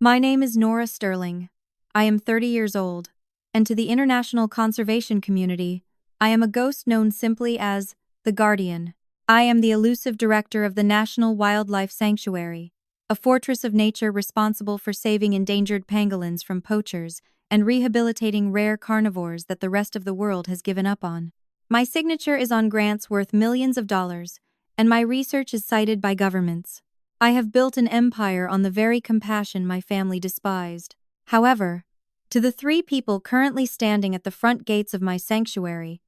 My name is Nora Sterling. I am 30 years old, and to the international conservation community, I am a ghost known simply as the Guardian. I am the elusive director of the National Wildlife Sanctuary, a fortress of nature responsible for saving endangered pangolins from poachers and rehabilitating rare carnivores that the rest of the world has given up on. My signature is on grants worth millions of dollars, and my research is cited by governments. I have built an empire on the very compassion my family despised. However, to the three people currently standing at the front gates of my sanctuary,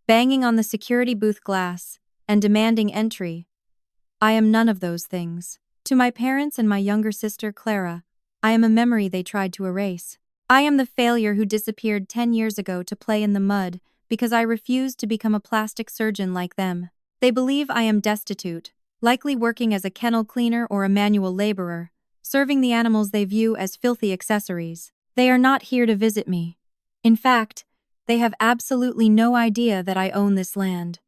banging on the security booth glass and demanding entry, I am none of those things. To my parents and my younger sister, Clara, I am a memory they tried to erase. I am the failure who disappeared 10 years ago to play in the mud because I refused to become a plastic surgeon like them. They believe I am destitute, likely working as a kennel cleaner or a manual laborer, serving the animals they view as filthy accessories. They are not here to visit me. In fact, they have absolutely no idea that I own this land.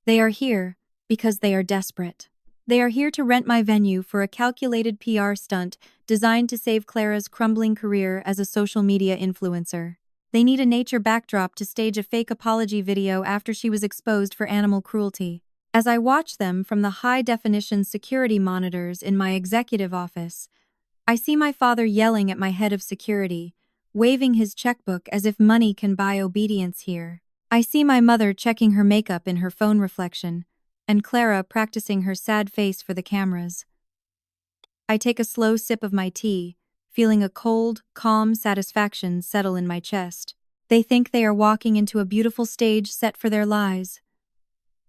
They are here because they are desperate. They are here to rent my venue for a calculated PR stunt designed to save Clara's crumbling career as a social media influencer. They need a nature backdrop to stage a fake apology video after she was exposed for animal cruelty. As I watch them from the high-definition security monitors in my executive office, I see my father yelling at my head of security, waving his checkbook as if money can buy obedience here. I see my mother checking her makeup in her phone reflection, and Clara practicing her sad face for the cameras. I take a slow sip of my tea, feeling a cold, calm satisfaction settle in my chest. They think they are walking into a beautiful stage set for their lies.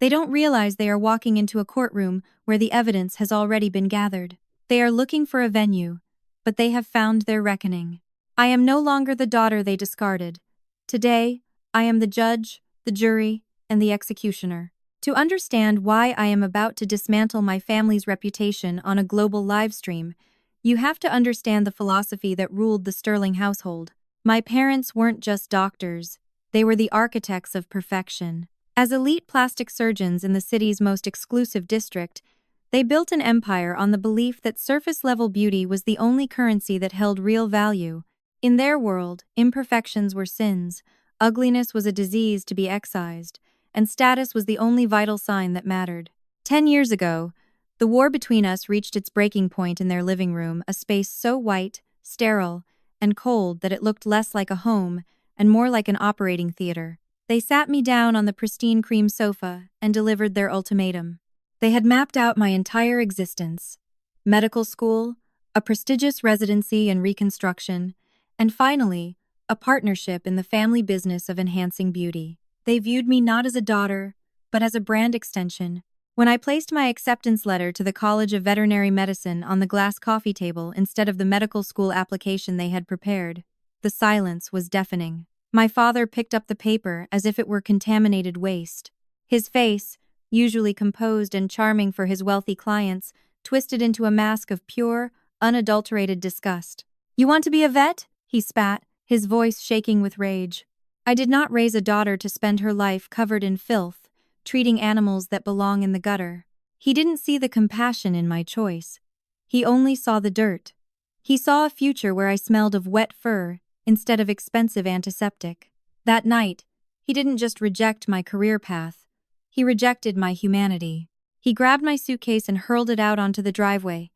They don't realize they are walking into a courtroom where the evidence has already been gathered. They are looking for a venue, but they have found their reckoning. I am no longer the daughter they discarded. Today, I am the judge, the jury, and the executioner. To understand why I am about to dismantle my family's reputation on a global livestream, you have to understand the philosophy that ruled the Sterling household. My parents weren't just doctors, they were the architects of perfection. As elite plastic surgeons in the city's most exclusive district, they built an empire on the belief that surface-level beauty was the only currency that held real value. In their world, imperfections were sins, ugliness was a disease to be excised, and status was the only vital sign that mattered. 10 years ago, the war between us reached its breaking point in their living room, a space so white, sterile, and cold that it looked less like a home and more like an operating theater. They sat me down on the pristine cream sofa and delivered their ultimatum. They had mapped out my entire existence: medical school, a prestigious residency and reconstruction, and finally, a partnership in the family business of enhancing beauty. They viewed me not as a daughter, but as a brand extension. When I placed my acceptance letter to the College of Veterinary Medicine on the glass coffee table instead of the medical school application they had prepared, the silence was deafening. My father picked up the paper as if it were contaminated waste. His face, usually composed and charming for his wealthy clients, twisted into a mask of pure, unadulterated disgust. "You want to be a vet?" he spat, his voice shaking with rage. I did not raise a daughter to spend her life covered in filth, treating animals that belong in the gutter. He didn't see the compassion in my choice. He only saw the dirt. He saw a future where I smelled of wet fur instead of expensive antiseptic. That night, he didn't just reject my career path. He rejected my humanity. He grabbed my suitcase and hurled it out onto the driveway.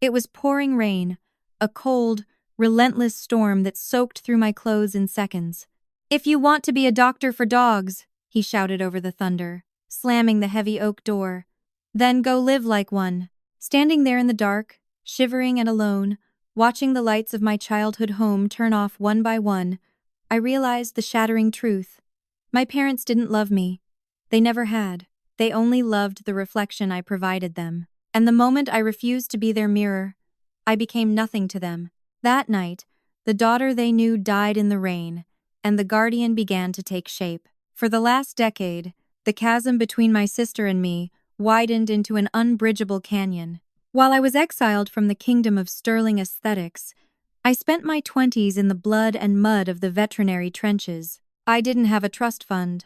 It was pouring rain, a cold, relentless storm that soaked through my clothes in seconds. "If you want to be a doctor for dogs," he shouted over the thunder, slamming the heavy oak door, "then go live like one." Standing there in the dark, shivering and alone, watching the lights of my childhood home turn off one by one, I realized the shattering truth. My parents didn't love me. They never had. They only loved the reflection I provided them. And the moment I refused to be their mirror, I became nothing to them. That night, the daughter they knew died in the rain, and the guardian began to take shape. For the last decade, the chasm between my sister and me widened into an unbridgeable canyon. While I was exiled from the kingdom of Sterling aesthetics, I spent my 20s in the blood and mud of the veterinary trenches. I didn't have a trust fund.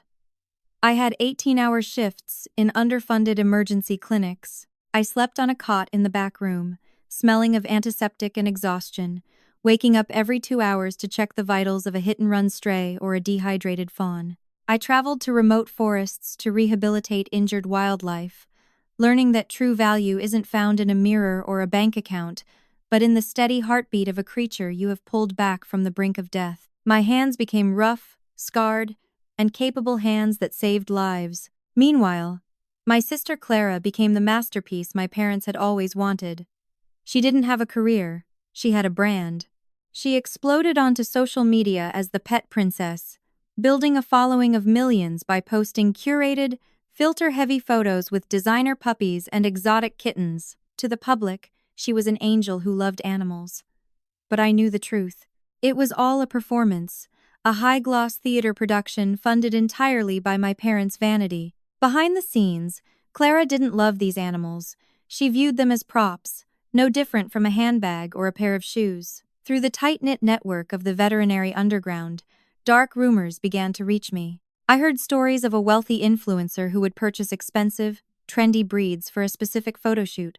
I had 18-hour shifts in underfunded emergency clinics. I slept on a cot in the back room, smelling of antiseptic and exhaustion, waking up every 2 hours to check the vitals of a hit-and-run stray or a dehydrated fawn. I traveled to remote forests to rehabilitate injured wildlife, learning that true value isn't found in a mirror or a bank account, but in the steady heartbeat of a creature you have pulled back from the brink of death. My hands became rough, scarred, and capable hands that saved lives. Meanwhile, my sister Clara became the masterpiece my parents had always wanted. She didn't have a career, she had a brand. She exploded onto social media as the pet princess, building a following of millions by posting curated, filter-heavy photos with designer puppies and exotic kittens. To the public, she was an angel who loved animals. But I knew the truth. It was all a performance, a high-gloss theater production funded entirely by my parents' vanity. Behind the scenes, Clara didn't love these animals. She viewed them as props, no different from a handbag or a pair of shoes. Through the tight-knit network of the veterinary underground, dark rumors began to reach me. I heard stories of a wealthy influencer who would purchase expensive, trendy breeds for a specific photo shoot,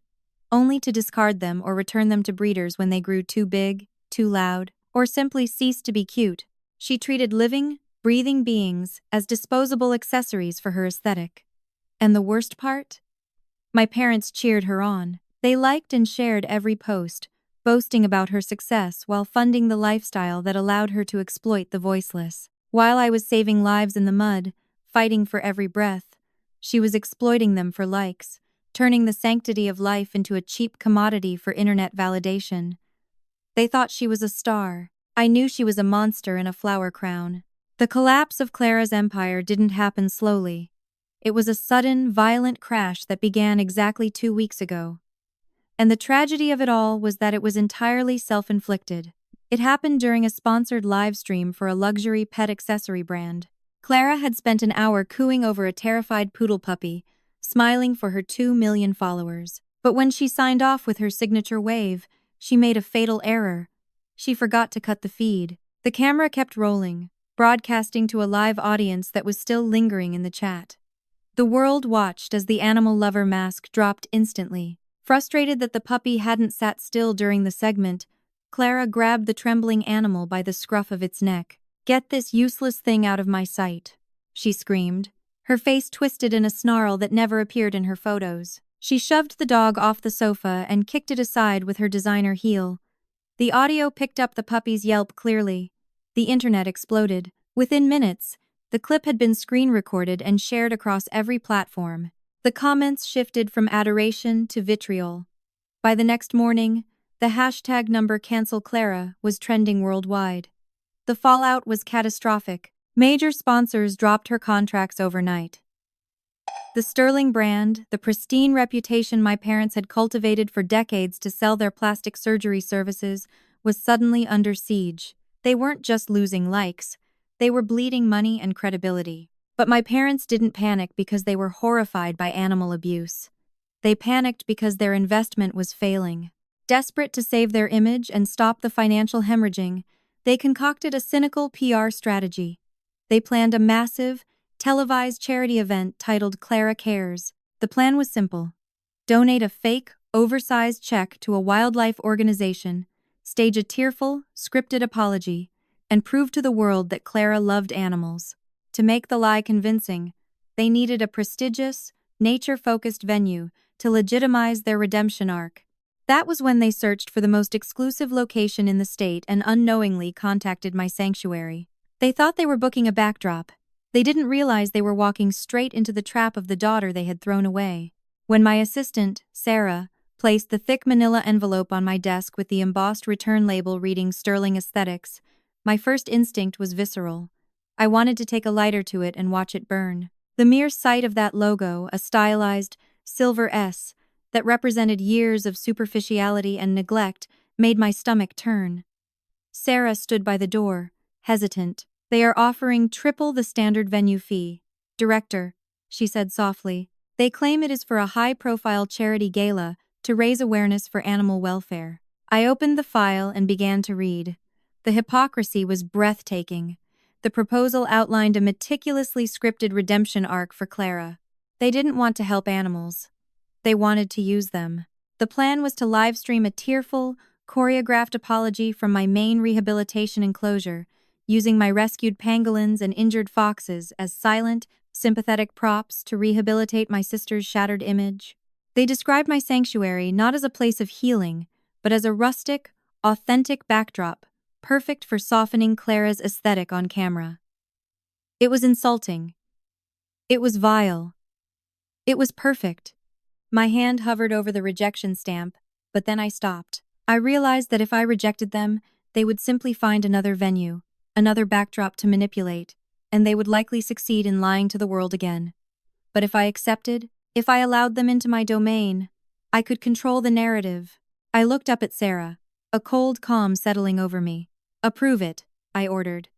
only to discard them or return them to breeders when they grew too big, too loud, or simply ceased to be cute. She treated living, breathing beings as disposable accessories for her aesthetic. And the worst part? My parents cheered her on. They liked and shared every post, boasting about her success while funding the lifestyle that allowed her to exploit the voiceless. While I was saving lives in the mud, fighting for every breath, she was exploiting them for likes, turning the sanctity of life into a cheap commodity for internet validation. They thought she was a star. I knew she was a monster in a flower crown. The collapse of Clara's empire didn't happen slowly. It was a sudden, violent crash that began exactly 2 weeks ago. And the tragedy of it all was that it was entirely self-inflicted. It happened during a sponsored live stream for a luxury pet accessory brand. Clara had spent an hour cooing over a terrified poodle puppy, smiling for her 2 million followers. But when she signed off with her signature wave, she made a fatal error. She forgot to cut the feed. The camera kept rolling, broadcasting to a live audience that was still lingering in the chat. The world watched as the animal lover mask dropped instantly. Frustrated that the puppy hadn't sat still during the segment, Clara grabbed the trembling animal by the scruff of its neck. "Get this useless thing out of my sight," she screamed, her face twisted in a snarl that never appeared in her photos. She shoved the dog off the sofa and kicked it aside with her designer heel. The audio picked up the puppy's yelp clearly. The internet exploded. Within minutes, the clip had been screen recorded and shared across every platform. The comments shifted from adoration to vitriol. By the next morning, the hashtag #CancelClara was trending worldwide. The fallout was catastrophic. Major sponsors dropped her contracts overnight. The sterling brand, the pristine reputation my parents had cultivated for decades to sell their plastic surgery services, was suddenly under siege. They weren't just losing likes, they were bleeding money and credibility. But my parents didn't panic because they were horrified by animal abuse. They panicked because their investment was failing. Desperate to save their image and stop the financial hemorrhaging, they concocted a cynical PR strategy. They planned a massive, televised charity event titled Clara Cares. The plan was simple. Donate a fake, oversized check to a wildlife organization, stage a tearful, scripted apology, and prove to the world that Clara loved animals. To make the lie convincing, they needed a prestigious, nature-focused venue to legitimize their redemption arc. That was when they searched for the most exclusive location in the state and unknowingly contacted my sanctuary. They thought they were booking a backdrop. They didn't realize they were walking straight into the trap of the daughter they had thrown away. When my assistant, Sarah, placed the thick manila envelope on my desk with the embossed return label reading Sterling Aesthetics, my first instinct was visceral. I wanted to take a lighter to it and watch it burn. The mere sight of that logo, a stylized, silver S, that represented years of superficiality and neglect, made my stomach turn. Sarah stood by the door, hesitant. "They are offering triple the standard venue fee. Director," she said softly. "They claim it is for a high-profile charity gala to raise awareness for animal welfare." I opened the file and began to read. The hypocrisy was breathtaking. The proposal outlined a meticulously scripted redemption arc for Clara. They didn't want to help animals. They wanted to use them. The plan was to livestream a tearful, choreographed apology from my main rehabilitation enclosure, using my rescued pangolins and injured foxes as silent, sympathetic props to rehabilitate my sister's shattered image. They described my sanctuary not as a place of healing, but as a rustic, authentic backdrop, perfect for softening Clara's aesthetic on camera. It was insulting. It was vile. It was perfect. My hand hovered over the rejection stamp, but then I stopped. I realized that if I rejected them, they would simply find another venue, another backdrop to manipulate, and they would likely succeed in lying to the world again. But if I accepted, if I allowed them into my domain, I could control the narrative. I looked up at Sarah, a cold calm settling over me. "Approve it," I ordered.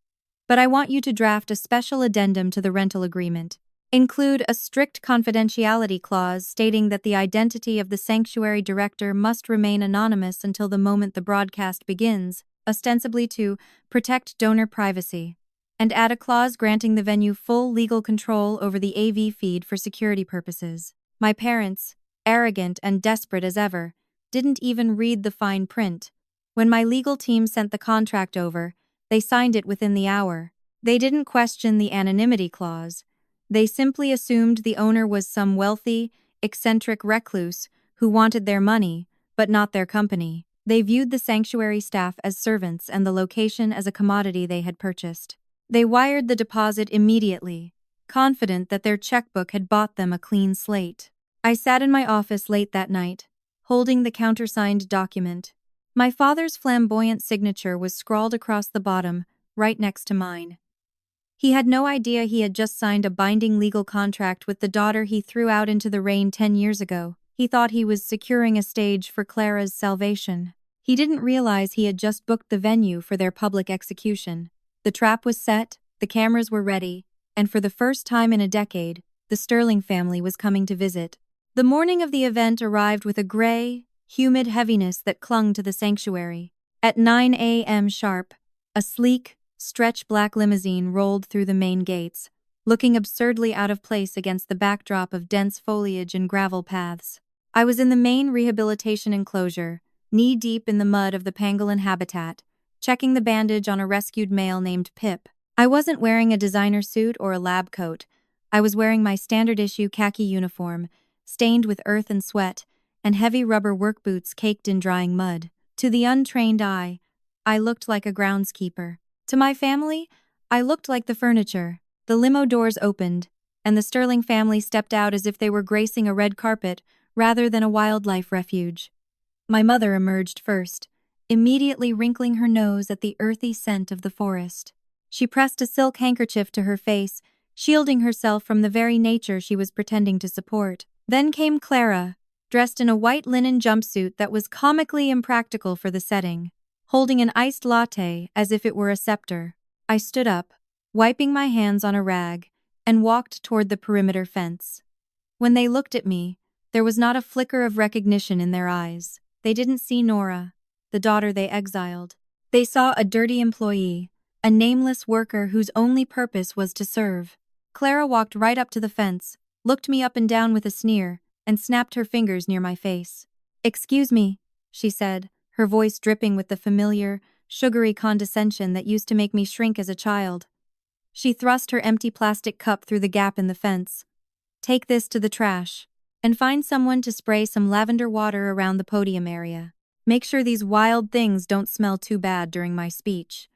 "But I want you to draft a special addendum to the rental agreement. Include a strict confidentiality clause stating that the identity of the sanctuary director must remain anonymous until the moment the broadcast begins, ostensibly to protect donor privacy. And add a clause granting the venue full legal control over the AV feed for security purposes." My parents, arrogant and desperate as ever, didn't even read the fine print. When my legal team sent the contract over, they signed it within the hour. They didn't question the anonymity clause. They simply assumed the owner was some wealthy, eccentric recluse who wanted their money, but not their company. They viewed the sanctuary staff as servants and the location as a commodity they had purchased. They wired the deposit immediately, confident that their checkbook had bought them a clean slate. I sat in my office late that night, holding the countersigned document. My father's flamboyant signature was scrawled across the bottom, right next to mine. He had no idea he had just signed a binding legal contract with the daughter he threw out into the rain 10 years ago. He thought he was securing a stage for Clara's salvation. He didn't realize he had just booked the venue for their public execution. The trap was set, the cameras were ready, and for the first time in a decade, the Sterling family was coming to visit. The morning of the event arrived with a gray, humid heaviness that clung to the sanctuary. At 9 a.m. sharp, a sleek, stretch black limousine rolled through the main gates, looking absurdly out of place against the backdrop of dense foliage and gravel paths. I was in the main rehabilitation enclosure, knee-deep in the mud of the pangolin habitat, checking the bandage on a rescued male named Pip. I wasn't wearing a designer suit or a lab coat. I was wearing my standard-issue khaki uniform, stained with earth and sweat, and heavy rubber work boots caked in drying mud. To the untrained eye, I looked like a groundskeeper. To my family, I looked like the furniture. The limo doors opened, and the Sterling family stepped out as if they were gracing a red carpet rather than a wildlife refuge. My mother emerged first, immediately wrinkling her nose at the earthy scent of the forest. She pressed a silk handkerchief to her face, shielding herself from the very nature she was pretending to support. Then came Clara, dressed in a white linen jumpsuit that was comically impractical for the setting, holding an iced latte as if it were a scepter. I stood up, wiping my hands on a rag, and walked toward the perimeter fence. When they looked at me, there was not a flicker of recognition in their eyes. They didn't see Nora, the daughter they exiled. They saw a dirty employee, a nameless worker whose only purpose was to serve. Clara walked right up to the fence, looked me up and down with a sneer, and snapped her fingers near my face. "Excuse me," she said, her voice dripping with the familiar, sugary condescension that used to make me shrink as a child. She thrust her empty plastic cup through the gap in the fence. "Take this to the trash, and find someone to spray some lavender water around the podium area. Make sure these wild things don't smell too bad during my speech.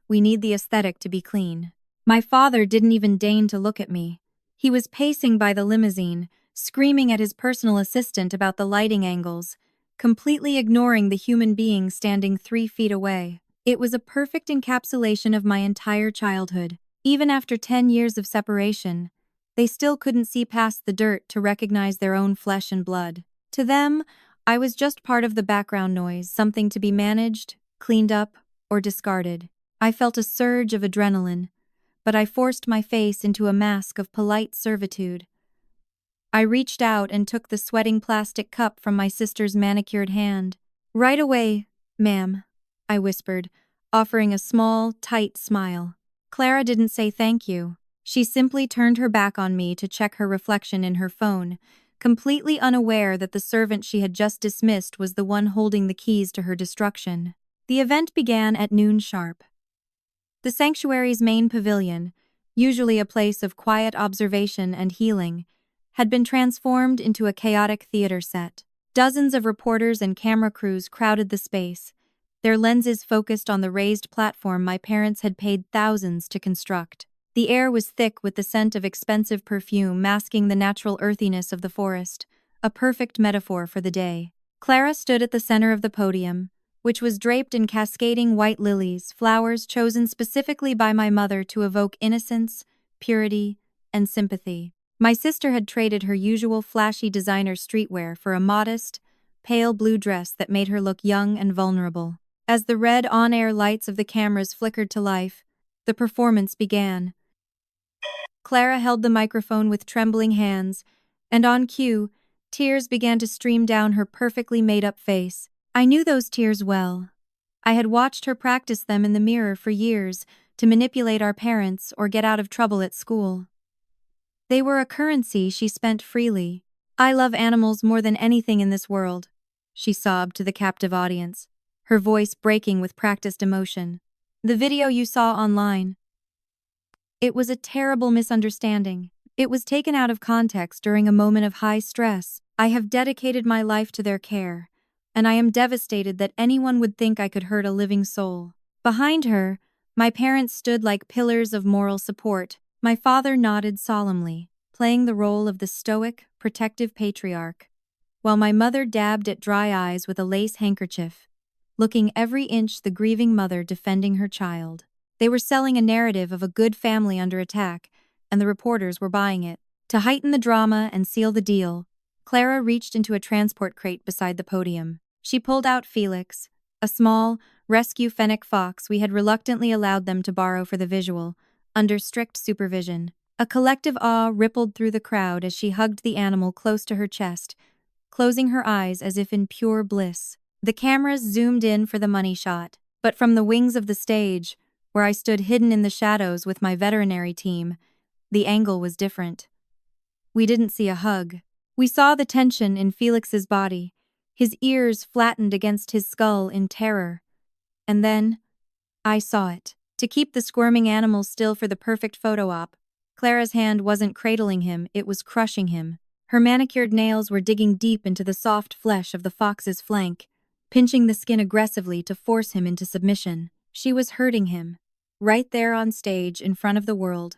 We need the aesthetic to be clean." My father didn't even deign to look at me. He was pacing by the limousine, screaming at his personal assistant about the lighting angles, completely ignoring the human being standing 3 feet away. It was a perfect encapsulation of my entire childhood. Even after 10 years of separation, they still couldn't see past the dirt to recognize their own flesh and blood. To them, I was just part of the background noise, something to be managed, cleaned up, or discarded. I felt a surge of adrenaline, but I forced my face into a mask of polite servitude. I reached out and took the sweating plastic cup from my sister's manicured hand. "Right away, ma'am," I whispered, offering a small, tight smile. Clara didn't say thank you. She simply turned her back on me to check her reflection in her phone, completely unaware that the servant she had just dismissed was the one holding the keys to her destruction. The event began at noon sharp. The sanctuary's main pavilion, usually a place of quiet observation and healing, had been transformed into a chaotic theater set. Dozens of reporters and camera crews crowded the space, their lenses focused on the raised platform my parents had paid thousands to construct. The air was thick with the scent of expensive perfume masking the natural earthiness of the forest, a perfect metaphor for the day. Clara stood at the center of the podium, which was draped in cascading white lilies, flowers chosen specifically by my mother to evoke innocence, purity, and sympathy. My sister had traded her usual flashy designer streetwear for a modest, pale blue dress that made her look young and vulnerable. As the red on-air lights of the cameras flickered to life, the performance began. Clara held the microphone with trembling hands, and on cue, tears began to stream down her perfectly made-up face. I knew those tears well. I had watched her practice them in the mirror for years to manipulate our parents or get out of trouble at school. They were a currency she spent freely. I love animals more than anything in this world, she sobbed to the captive audience, her voice breaking with practiced emotion. The video you saw online. It was a terrible misunderstanding. It was taken out of context during a moment of high stress. I have dedicated my life to their care, and I am devastated that anyone would think I could hurt a living soul. Behind her, my parents stood like pillars of moral support. My father nodded solemnly, playing the role of the stoic, protective patriarch, while my mother dabbed at dry eyes with a lace handkerchief, looking every inch the grieving mother defending her child. They were selling a narrative of a good family under attack, and the reporters were buying it. To heighten the drama and seal the deal, Clara reached into a transport crate beside the podium. She pulled out Felix, a small, rescue fennec fox we had reluctantly allowed them to borrow for the visual, under strict supervision. A collective awe rippled through the crowd as she hugged the animal close to her chest, closing her eyes as if in pure bliss. The cameras zoomed in for the money shot, but from the wings of the stage, where I stood hidden in the shadows with my veterinary team, the angle was different. We didn't see a hug. We saw the tension in Felix's body, his ears flattened against his skull in terror. And then, I saw it. To keep the squirming animal still for the perfect photo op, Clara's hand wasn't cradling him, it was crushing him. Her manicured nails were digging deep into the soft flesh of the fox's flank, pinching the skin aggressively to force him into submission. She was hurting him, right there on stage in front of the world,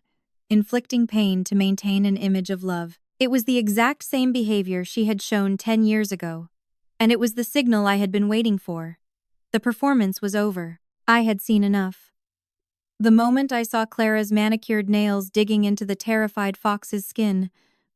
inflicting pain to maintain an image of love. It was the exact same behavior she had shown 10 years ago, and it was the signal I had been waiting for. The performance was over. I had seen enough. The moment I saw Clara's manicured nails digging into the terrified fox's skin,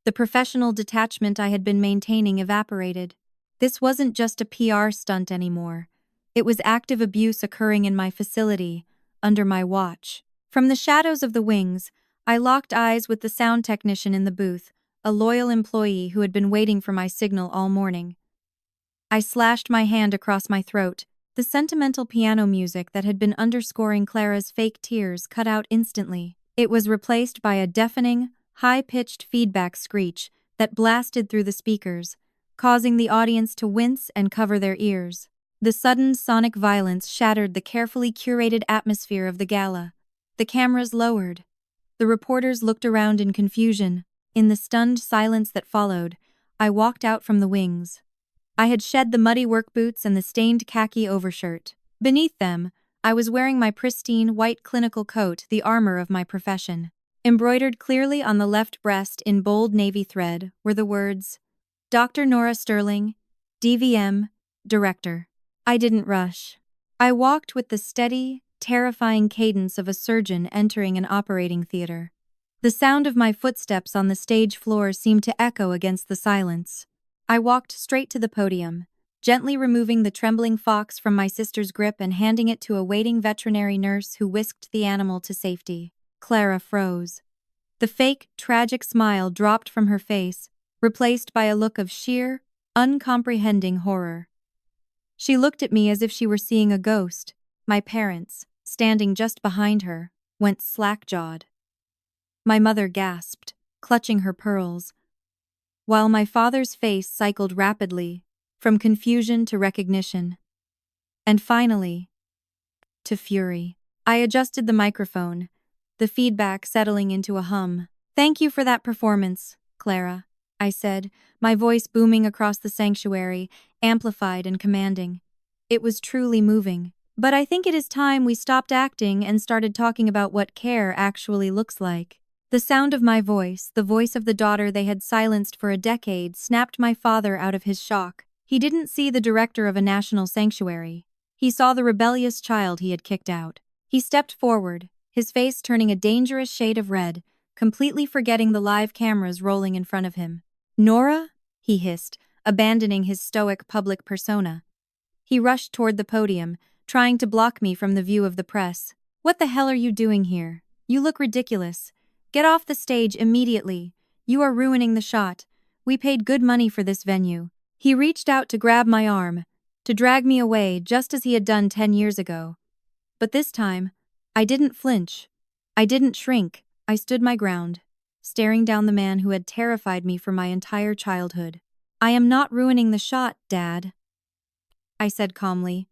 the professional detachment I had been maintaining evaporated. This wasn't just a PR stunt anymore. It was active abuse occurring in my facility, under my watch. From the shadows of the wings, I locked eyes with the sound technician in the booth, a loyal employee who had been waiting for my signal all morning. I slashed my hand across my throat. The sentimental piano music that had been underscoring Clara's fake tears cut out instantly. It was replaced by a deafening, high-pitched feedback screech that blasted through the speakers, causing the audience to wince and cover their ears. The sudden sonic violence shattered the carefully curated atmosphere of the gala. The cameras lowered. The reporters looked around in confusion. In the stunned silence that followed, I walked out from the wings. I had shed the muddy work boots and the stained khaki overshirt. Beneath them, I was wearing my pristine white clinical coat, the armor of my profession. Embroidered clearly on the left breast in bold navy thread were the words, Dr. Nora Sterling, DVM, Director. I didn't rush. I walked with the steady, terrifying cadence of a surgeon entering an operating theater. The sound of my footsteps on the stage floor seemed to echo against the silence. I walked straight to the podium, gently removing the trembling fox from my sister's grip and handing it to a waiting veterinary nurse who whisked the animal to safety. Clara froze. The fake, tragic smile dropped from her face, replaced by a look of sheer, uncomprehending horror. She looked at me as if she were seeing a ghost. My parents, standing just behind her, went slack-jawed. My mother gasped, clutching her pearls. while my father's face cycled rapidly, from confusion to recognition. And finally, to fury. I adjusted the microphone, the feedback settling into a hum. "Thank you for that performance, Clara," I said, my voice booming across the sanctuary, amplified and commanding. It was truly moving. "But I think it is time we stopped acting and started talking about what care actually looks like." The sound of my voice, the voice of the daughter they had silenced for a decade, snapped my father out of his shock. He didn't see the director of a national sanctuary. He saw the rebellious child he had kicked out. He stepped forward, his face turning a dangerous shade of red, completely forgetting the live cameras rolling in front of him. "Nora?" he hissed, abandoning his stoic public persona. He rushed toward the podium, trying to block me from the view of the press. "What the hell are you doing here? You look ridiculous. Get off the stage immediately. You are ruining the shot. We paid good money for this venue." He reached out to grab my arm, to drag me away just as he had done 10 years ago. But this time, I didn't flinch. I didn't shrink. I stood my ground, staring down the man who had terrified me for my entire childhood. "I am not ruining the shot, Dad," I said calmly,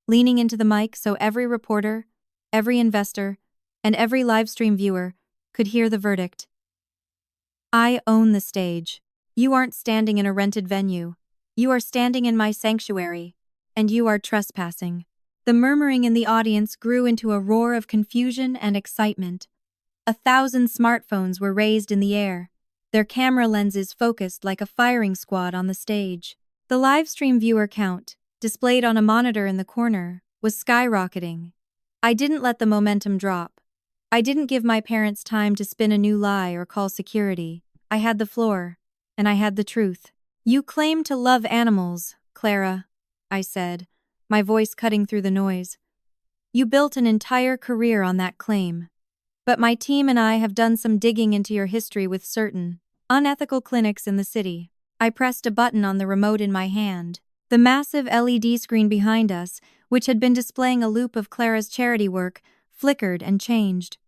leaning into the mic so every reporter, every investor, and every livestream viewer could hear the verdict. "I own the stage. You aren't standing in a rented venue. You are standing in my sanctuary, and you are trespassing." The murmuring in the audience grew into a roar of confusion and excitement. 1,000 smartphones were raised in the air, their camera lenses focused like a firing squad on the stage. The livestream viewer count, displayed on a monitor in the corner, was skyrocketing. I didn't let the momentum drop. I didn't give my parents time to spin a new lie or call security. I had the floor, and I had the truth. "You claim to love animals, Clara," I said, my voice cutting through the noise. "You built an entire career on that claim. But my team and I have done some digging into your history with certain unethical clinics in the city." I pressed a button on the remote in my hand. The massive LED screen behind us, which had been displaying a loop of Clara's charity work, flickered and changed.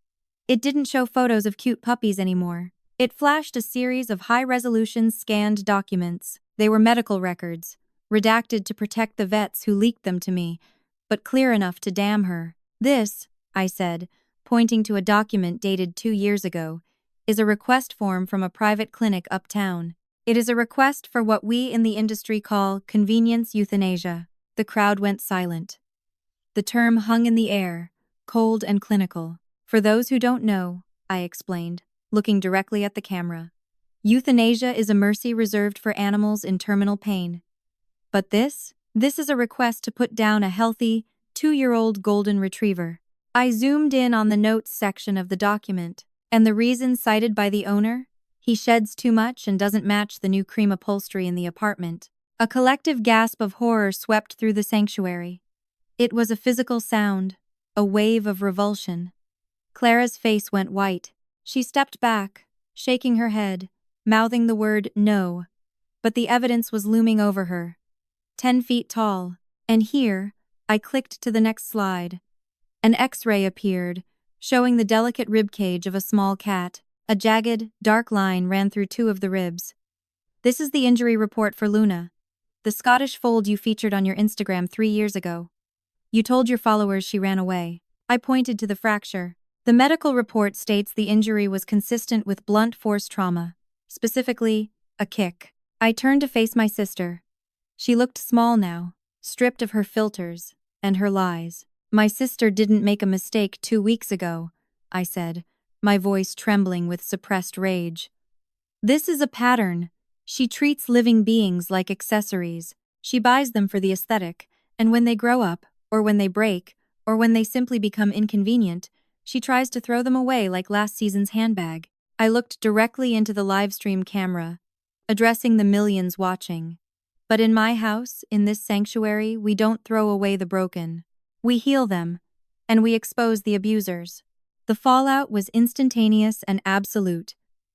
It didn't show photos of cute puppies anymore. It flashed a series of high-resolution scanned documents. They were medical records, redacted to protect the vets who leaked them to me, but clear enough to damn her. "This," I said, pointing to a document dated 2 years ago, "is a request form from a private clinic uptown. It is a request for what we in the industry call convenience euthanasia." The crowd went silent. The term hung in the air, cold and clinical. "For those who don't know," I explained, looking directly at the camera, "euthanasia is a mercy reserved for animals in terminal pain. But this is a request to put down a healthy, 2-year-old golden retriever." I zoomed in on the notes section of the document, and the reason cited by the owner? "He sheds too much and doesn't match the new cream upholstery in the apartment." A collective gasp of horror swept through the sanctuary. It was a physical sound, a wave of revulsion. Clara's face went white. She stepped back, shaking her head, mouthing the word "no." But the evidence was looming over her, 10 feet tall. And here, I clicked to the next slide. An X-ray appeared, showing the delicate ribcage of a small cat. A jagged, dark line ran through 2 of the ribs. "This is the injury report for Luna, the Scottish fold you featured on your Instagram 3 years ago. You told your followers she ran away." I pointed to the fracture. "The medical report states the injury was consistent with blunt force trauma, specifically, a kick." I turned to face my sister. She looked small now, stripped of her filters and her lies. "My sister didn't make a mistake 2 weeks ago," I said, my voice trembling with suppressed rage. "This is a pattern. She treats living beings like accessories. She buys them for the aesthetic, and when they grow up, or when they break, or when they simply become inconvenient, she tries to throw them away like last season's handbag." I looked directly into the livestream camera, addressing the millions watching. "But in my house, in this sanctuary, we don't throw away the broken. We heal them, and we expose the abusers." The fallout was instantaneous and absolute.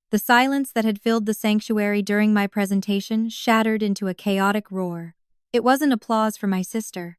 The silence that had filled the sanctuary during my presentation shattered into a chaotic roar. It wasn't applause for my sister.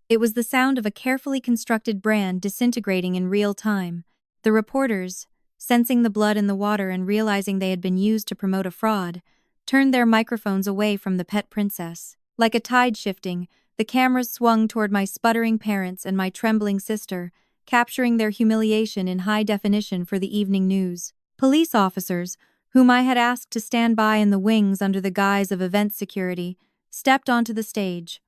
It was the sound of a carefully constructed brand disintegrating in real time. The reporters, sensing the blood in the water and realizing they had been used to promote a fraud, turned their microphones away from the pet princess. Like a tide shifting, the cameras swung toward my sputtering parents and my trembling sister, capturing their humiliation in high definition for the evening news. Police officers, whom I had asked to stand by in the wings under the guise of event security, stepped onto the stage.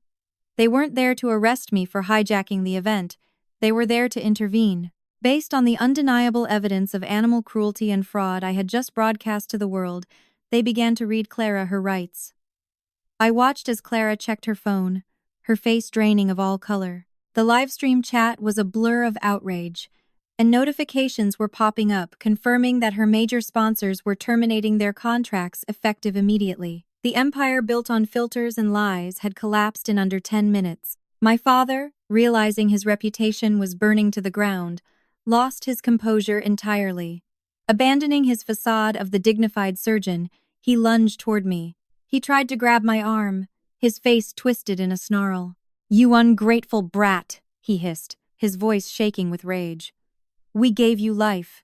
They weren't there to arrest me for hijacking the event, they were there to intervene. Based on the undeniable evidence of animal cruelty and fraud I had just broadcast to the world, they began to read Clara her rights. I watched as Clara checked her phone, her face draining of all color. The livestream chat was a blur of outrage, and notifications were popping up confirming that her major sponsors were terminating their contracts effective immediately. The empire built on filters and lies had collapsed in under 10 minutes. My father, realizing his reputation was burning to the ground, lost his composure entirely. Abandoning his facade of the dignified surgeon, he lunged toward me. He tried to grab my arm, his face twisted in a snarl. "You ungrateful brat," he hissed, his voice shaking with rage. "We gave you life.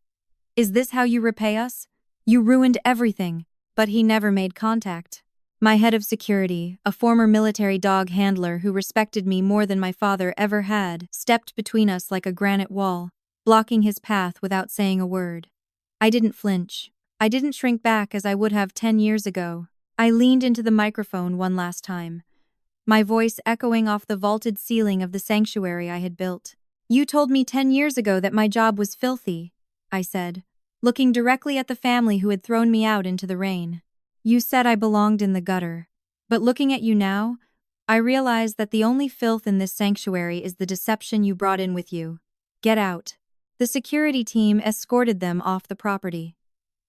Is this how you repay us? You ruined everything." But he never made contact. My head of security, a former military dog handler who respected me more than my father ever had, stepped between us like a granite wall, blocking his path without saying a word. I didn't flinch. I didn't shrink back as I would have 10 years ago. I leaned into the microphone one last time, my voice echoing off the vaulted ceiling of the sanctuary I had built. "You told me 10 years ago that my job was filthy," I said, looking directly at the family who had thrown me out into the rain. "You said I belonged in the gutter. But looking at you now, I realize that the only filth in this sanctuary is the deception you brought in with you. Get out." The security team escorted them off the property.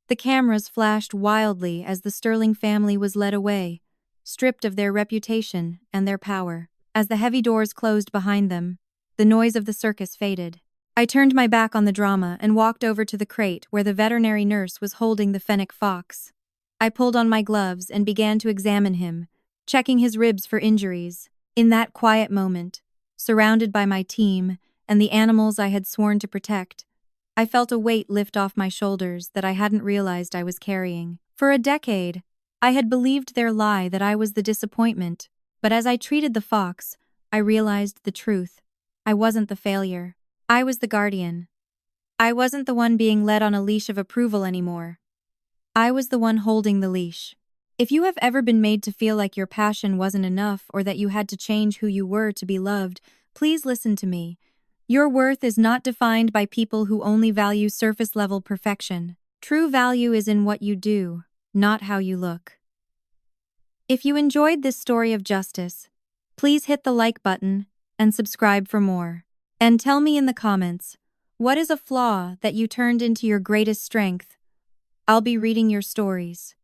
The cameras flashed wildly as the Sterling family was led away, stripped of their reputation and their power. As the heavy doors closed behind them, the noise of the circus faded. I turned my back on the drama and walked over to the crate where the veterinary nurse was holding the fennec fox. I pulled on my gloves and began to examine him, checking his ribs for injuries. In that quiet moment, surrounded by my team and the animals I had sworn to protect, I felt a weight lift off my shoulders that I hadn't realized I was carrying. For a decade, I had believed their lie that I was the disappointment, but as I treated the fox, I realized the truth. I wasn't the failure. I was the guardian. I wasn't the one being led on a leash of approval anymore. I was the one holding the leash. If you have ever been made to feel like your passion wasn't enough or that you had to change who you were to be loved, please listen to me. Your worth is not defined by people who only value surface-level perfection. True value is in what you do, not how you look. If you enjoyed this story of justice, please hit the like button and subscribe for more. And tell me in the comments, what is a flaw that you turned into your greatest strength? I'll be reading your stories.